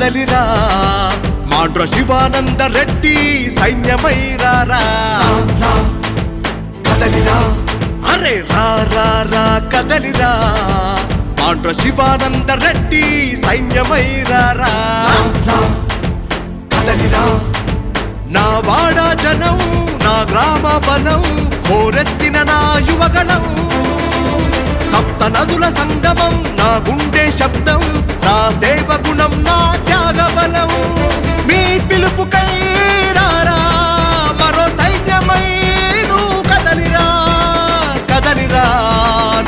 కదలిరా మాండ్ర శివానంద రెడ్డి సైన్యమైరారా కదలిరా అరే రా రా రా కదలిరా మాండ్ర శివానంద రెడ్డి సైన్యమైరారా కదలిరా నా వాడ జనం నా గ్రామ బలం ఓరెత్తిన నా యువగణం సప్త నదుల సంగమం నా గుండె శబ్దం నా సేవ గుణం నా త్యాగ బలం మీ పిలుపుకై రారా మరో సైన్యమై నువ్వు కదలిరా కదలిరా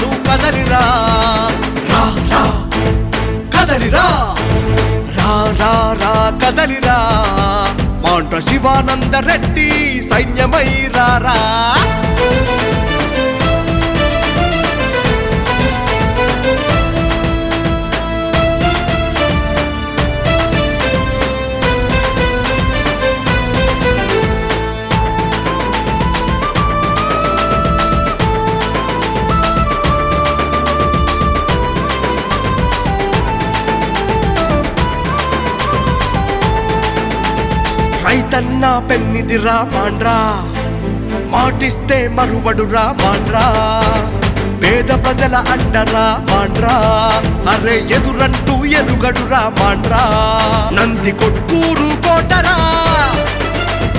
నువ్వు కదలిరా రా రా కదలిరా రా రా రా కదలిరా మాండ్ర శివానంద రెడ్డి సైన్యమైరారా రైతన్నా పెన్నిదిరా మాండ్రా మాటిస్తే మరువడురా మాండ్రా పేద ప్రజల అండరా మాండ్రా అరే ఎదురంటూ ఎరుగడురా మాండ్రా నంది కొట్కూరు కోటరా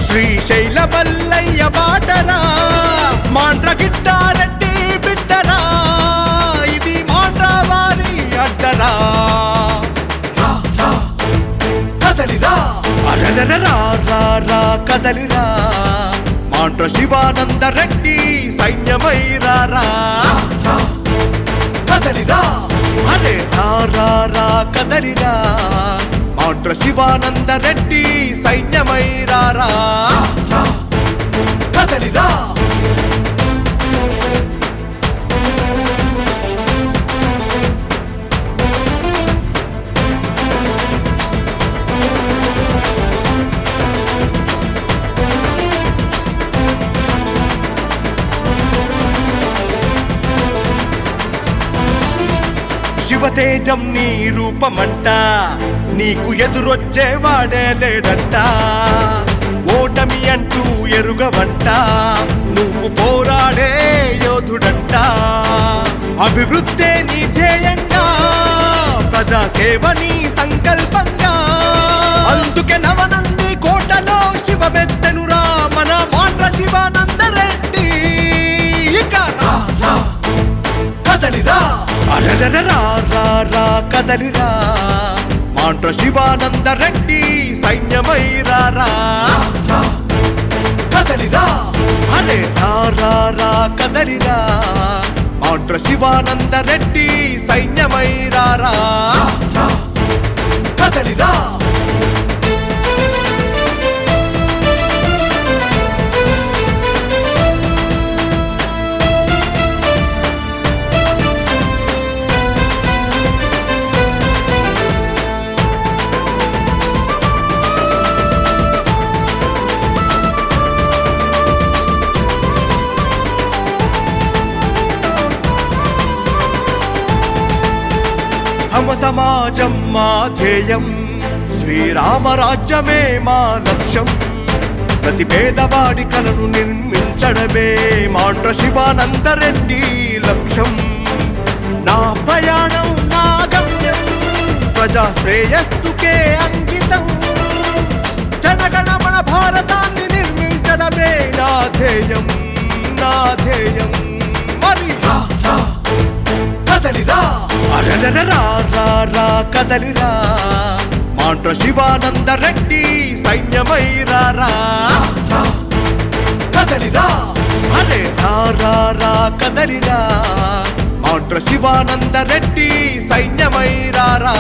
శ్రీశైల మల్లయ్య బాటరా మాండ్ర గిట్టారెడ్డి బిడ్డరా ఇది మాండ్రా వారి అడ్డరా కదలిరా అరరరా రా రా కదలిరా మాండ్ర శివానంద రెడ్డి సైన్యమైరారా కదలిరా అరే రా రా రా కదలిరా మాండ్ర శివానంద రెడ్డి సైన్యమైరారా కదలిరా శివతేజం నీ రూపమంట నీకు ఎదురొచ్చేవాడే లేడంట ఓటమి అంటూ ఎరుగవంట నువ్వు పోరాడే యోధుడంట అభివృద్ధే నీ ధ్యేయంగా ప్రజాసేవ నీ సంకల్పంగా అందుకే నవనంది కోటలో శివమెత్తెనురా మన మాండ్ర శివానంద రెడ్డి ఇక కదలిరా అరరరా రా రా కదలిరా మాండ్ర శివానంద రెడ్డి సైన్యమైరారా కదలిరా అరే రా రా రా కదలిరా మాండ్ర శివానంద రెడ్డి సైన్యమైరారా కదలిరా సమాజం మా ధ్యేయం శ్రీరామరాజ్యమే మా లక్ష్యం ప్రతి పేదవాడి కలను నిర్మించడమే మాండ్ర శివానంద రెడ్డి లక్ష్యం నా ప్రయాణం నా గమ్యం ప్రజా శ్రేయస్సుకే అంకితం జనగణమన భారతాన్ని నిర్మించడమే నా ధ్యేయం మరి కదలిరా అరరరా రా రా కదలిరా మాండ్ర శివానంద రెడ్డి సైన్యమైరారా కదలిరా అరే రా రా రా కదలిరా మాండ్ర శివానంద రెడ్డి సైన్యమైరారా